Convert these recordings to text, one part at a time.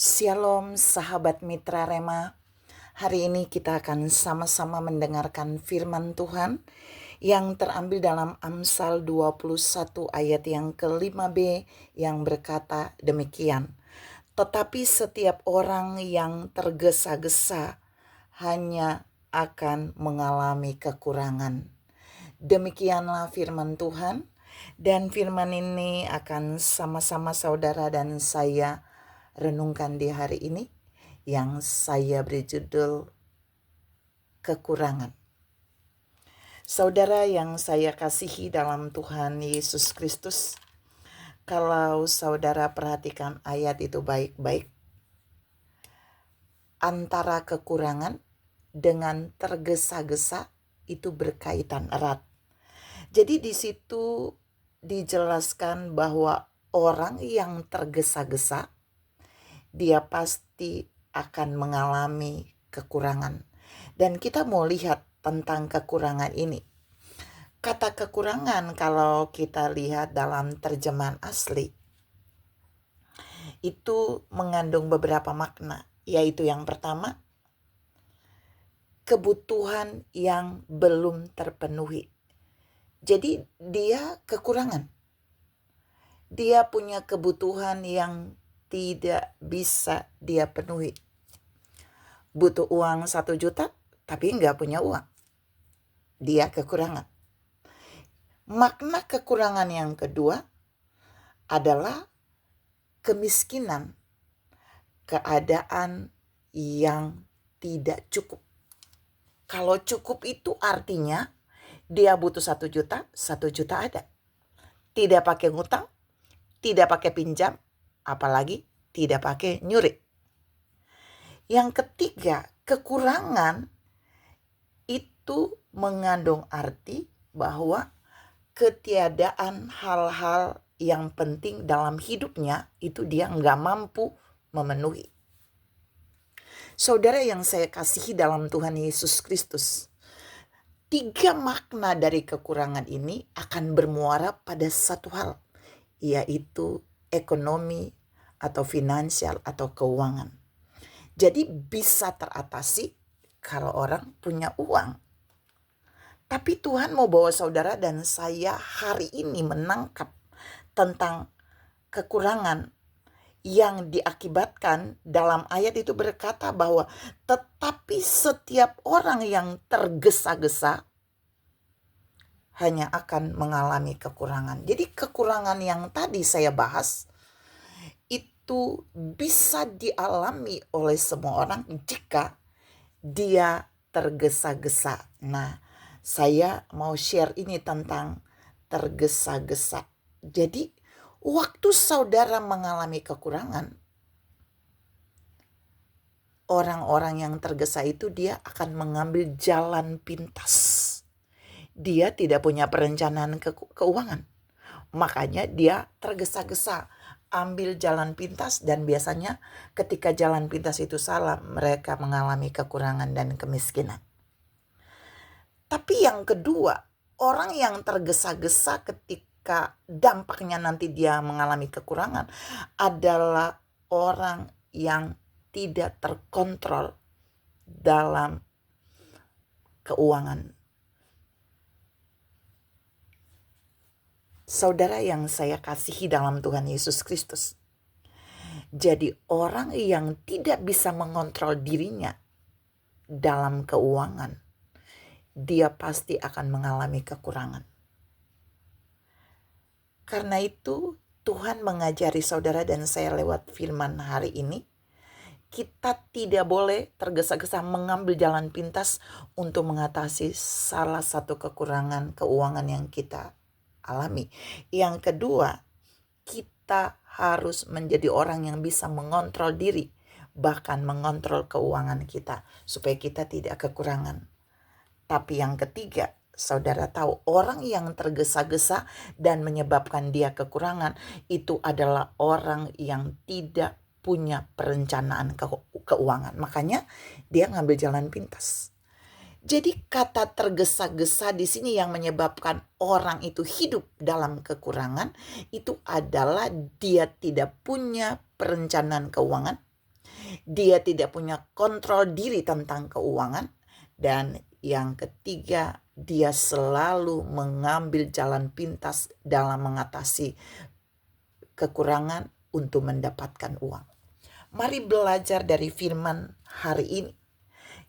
Shalom sahabat mitra Rema. Hari ini kita akan sama-sama mendengarkan firman Tuhan yang terambil dalam Amsal 21 ayat yang ke-5b yang berkata demikian. Tetapi setiap orang yang tergesa-gesa hanya akan mengalami kekurangan. Demikianlah firman Tuhan, dan firman ini akan sama-sama saudara dan saya renungkan di hari ini, yang saya beri judul kekurangan. Saudara yang saya kasihi dalam Tuhan Yesus Kristus, kalau saudara perhatikan ayat itu baik-baik, antara kekurangan dengan tergesa-gesa itu berkaitan erat. Jadi di situ dijelaskan bahwa orang yang tergesa-gesa dia pasti akan mengalami kekurangan. Dan kita mau lihat tentang kekurangan ini. Kata kekurangan kalau kita lihat dalam terjemahan asli, itu mengandung beberapa makna. Yaitu yang pertama, kebutuhan yang belum terpenuhi. Jadi dia kekurangan. Dia punya kebutuhan yang tidak bisa dia penuhi. Butuh uang 1 juta, tapi nggak punya uang. Dia kekurangan. Makna kekurangan yang kedua adalah kemiskinan, keadaan yang tidak cukup. Kalau cukup itu artinya dia butuh 1 juta, 1 juta ada. Tidak pakai ngutang, tidak pakai pinjam, apalagi tidak pakai nyuri. Yang ketiga, kekurangan itu mengandung arti bahwa ketiadaan hal-hal yang penting dalam hidupnya itu dia nggak mampu memenuhi. Saudara yang saya kasihi dalam Tuhan Yesus Kristus, 3 makna dari kekurangan ini akan bermuara pada satu hal, yaitu ekonomi atau finansial atau keuangan. Jadi bisa teratasi kalau orang punya uang. Tapi Tuhan mau bawa saudara dan saya hari ini menangkap tentang kekurangan yang diakibatkan dalam ayat itu berkata bahwa tetapi setiap orang yang tergesa-gesa hanya akan mengalami kekurangan. Jadi kekurangan yang tadi saya bahas itu bisa dialami oleh semua orang jika dia tergesa-gesa. Nah, saya mau share ini tentang tergesa-gesa. Jadi, waktu saudara mengalami kekurangan, orang-orang yang tergesa itu dia akan mengambil jalan pintas. Dia tidak punya perencanaan keuangan. Makanya dia tergesa-gesa ambil jalan pintas, dan biasanya ketika jalan pintas itu salah, mereka mengalami kekurangan dan kemiskinan. Tapi yang kedua, orang yang tergesa-gesa ketika dampaknya nanti dia mengalami kekurangan adalah orang yang tidak terkontrol dalam keuangan. Saudara yang saya kasihi dalam Tuhan Yesus Kristus. Jadi orang yang tidak bisa mengontrol dirinya dalam keuangan, dia pasti akan mengalami kekurangan. Karena itu Tuhan mengajari saudara dan saya lewat firman hari ini, kita tidak boleh tergesa-gesa mengambil jalan pintas untuk mengatasi salah satu kekurangan keuangan yang kita alami. Yang kedua, kita harus menjadi orang yang bisa mengontrol diri, bahkan mengontrol keuangan kita, supaya kita tidak kekurangan. Tapi yang ketiga, saudara tahu, orang yang tergesa-gesa dan menyebabkan dia kekurangan, itu adalah orang yang tidak punya perencanaan keuangan. Makanya dia ngambil jalan pintas. Jadi kata tergesa-gesa di sini yang menyebabkan orang itu hidup dalam kekurangan itu adalah dia tidak punya perencanaan keuangan, Dia tidak punya kontrol diri tentang keuangan. Dan yang ketiga, dia selalu mengambil jalan pintas dalam mengatasi kekurangan untuk mendapatkan uang. Mari belajar dari firman hari ini.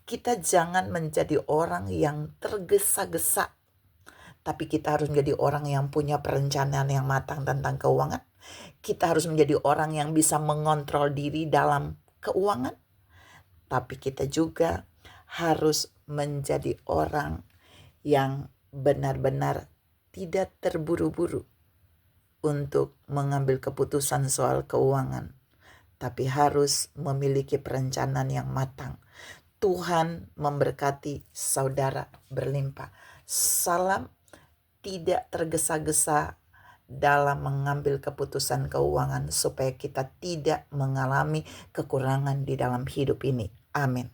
Kita jangan menjadi orang yang tergesa-gesa, tapi kita harus menjadi orang yang punya perencanaan yang matang tentang keuangan. Kita harus menjadi orang yang bisa mengontrol diri dalam keuangan, tapi kita juga harus menjadi orang yang benar-benar tidak terburu-buru untuk mengambil keputusan soal keuangan, tapi harus memiliki perencanaan yang matang. Tuhan memberkati saudara berlimpah. Salam tidak tergesa-gesa dalam mengambil keputusan keuangan supaya kita tidak mengalami kekurangan di dalam hidup ini. Amin.